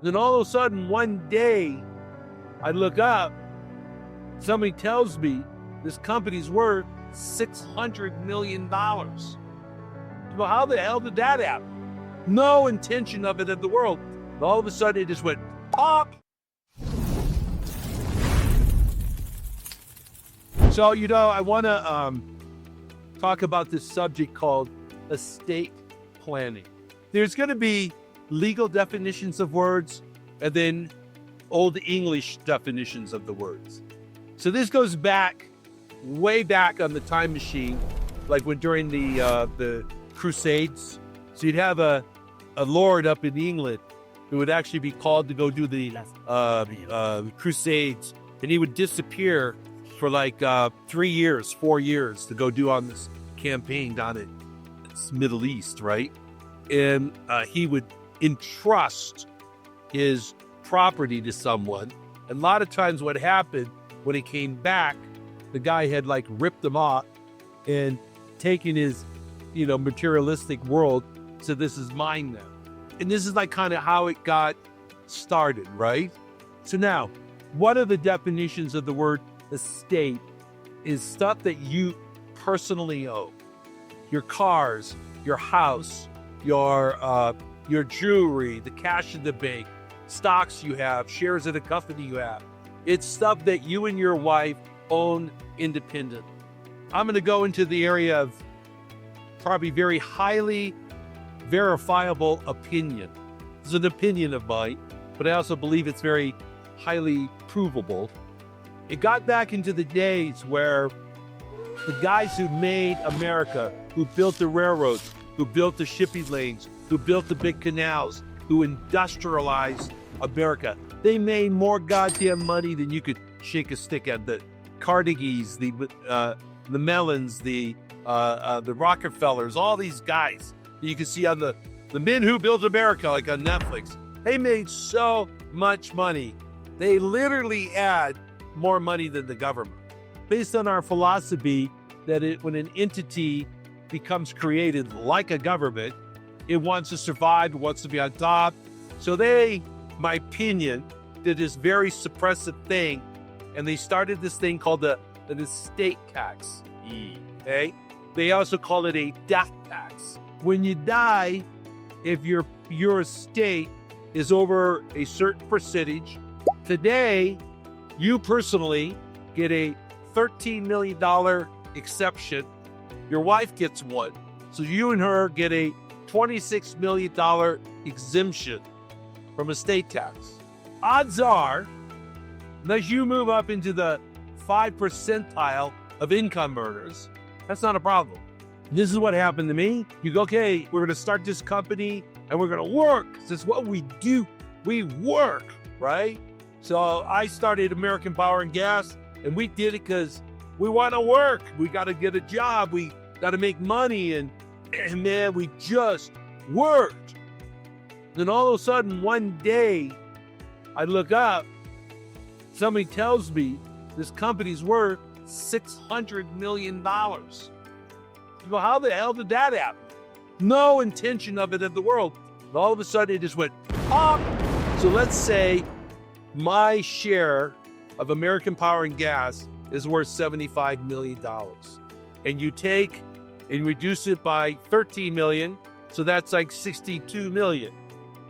Then all of a sudden, one day, I look up, somebody tells me this company's worth $600 million. Well, how the hell did that happen? No intention of it in the world. And all of a sudden, it just went pop. So, I want to talk about this subject called estate planning. There's going to be legal definitions of words and then Old English definitions of the words. So this goes back, way back on the time machine, like when during the Crusades. So you'd have a lord up in England who would actually be called to go do the Crusades, and he would disappear for like 3 years, 4 years to go do on this campaign down in Middle East, right? And he would entrust his property to someone. And a lot of times what happened when he came back, the guy had like ripped him off and taken his, materialistic world. So this is mine now. And this is like kind of how it got started, right? So now, one of the definitions of the word estate is stuff that you personally own. Your cars, your house, your jewelry, the cash in the bank, stocks you have, shares in a company you have. It's stuff that you and your wife own independently. I'm going to go into the area of probably very highly verifiable opinion. It's an opinion of mine, but I also believe it's very highly provable. It got back into the days where the guys who made America, who built the railroads, who built the shipping lanes, who built the big canals, who industrialized America, they made more goddamn money than you could shake a stick at. The Carnegies, the Mellons, the Rockefellers, all these guys that you can see on the Men Who Built America, like on Netflix. They made so much money. They literally had more money than the government. Based on our philosophy that when an entity becomes created like a government, it wants to survive, it wants to be on top. So they, my opinion, did this very suppressive thing, and they started this thing called an estate tax. Okay? They also call it a death tax. When you die, if your estate is over a certain percentage, today, you personally get a $13 million exception. Your wife gets one. So you and her get a $26 million exemption from estate tax. Odds are, unless you move up into the 5 percentile of income earners, that's not a problem. This is what happened to me. You go, okay, we're going to start this company and we're going to work. This is what we do. We work, right? So I started American Power and Gas, and we did it because we want to work. We got to get a job. We got to make money. And man, we just worked. Then all of a sudden, one day, I look up, somebody tells me this company's worth $600 million. Well, how the hell did that happen? No intention of it in the world. And all of a sudden, it just went pop. So let's say my share of American Power and Gas is worth $75 million. And you take and reduce it by 13 million, so that's like 62 million.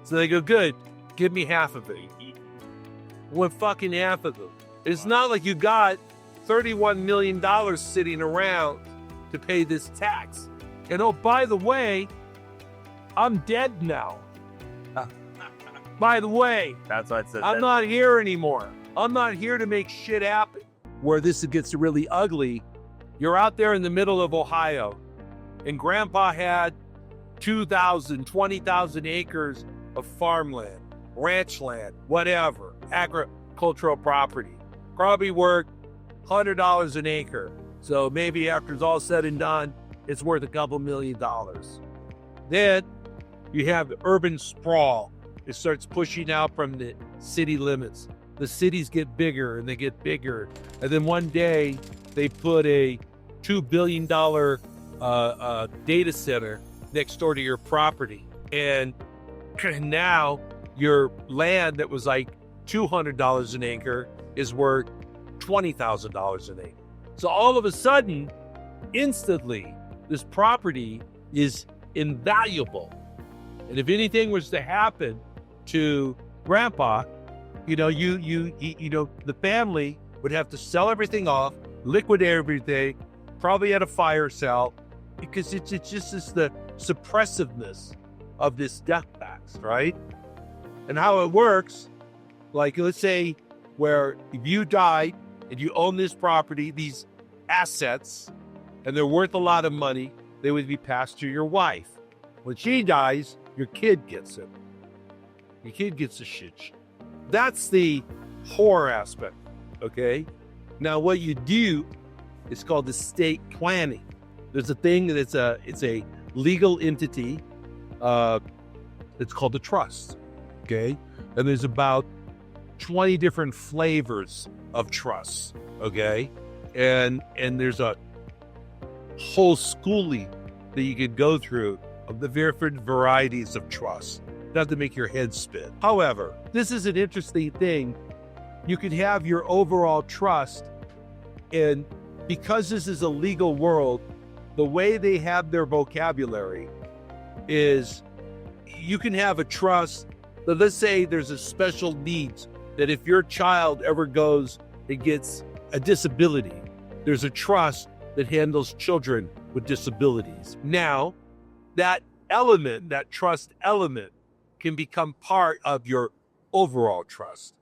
So they go, good, give me half of it. What fucking half of them? It's not like you got $31 million sitting around to pay this tax. And oh, by the way, I'm dead now. By the way, That's why it says I'm not here anymore. I'm not here to make shit happen. Where this gets really ugly, you're out there in the middle of Ohio, and Grandpa had 2,000, 20,000 acres of farmland, ranch land, whatever, agricultural property. Probably worth $100 an acre. So maybe after it's all said and done, it's worth a couple $1 million. Then you have urban sprawl. It starts pushing out from the city limits. The cities get bigger and they get bigger. And then one day they put a $2 billion data center next door to your property. And now your land that was like $200 an acre is worth $20,000 an acre. So all of a sudden, instantly, this property is invaluable. And if anything was to happen to Grandpa, the family would have to sell everything off, liquidate everything, probably at a fire sale, because it's just the suppressiveness of this death tax, right? And how it works, like let's say where if you died and you own this property, these assets, and they're worth a lot of money, they would be passed to your wife. When she dies, your kid gets it. Your kid gets the shit. That's the horror aspect, okay? Now, what you do is called estate planning. There's a thing that it's a legal entity. It's called a trust, okay? And there's about 20 different flavors of trusts, okay? And there's a whole schooling that you could go through of the different varieties of trusts. Not to make your head spin. However, this is an interesting thing. You could have your overall trust, and because this is a legal world, the way they have their vocabulary is you can have a trust that, let's say there's a special needs, that if your child ever goes and gets a disability, there's a trust that handles children with disabilities. Now, that element, that trust element, can become part of your overall trust.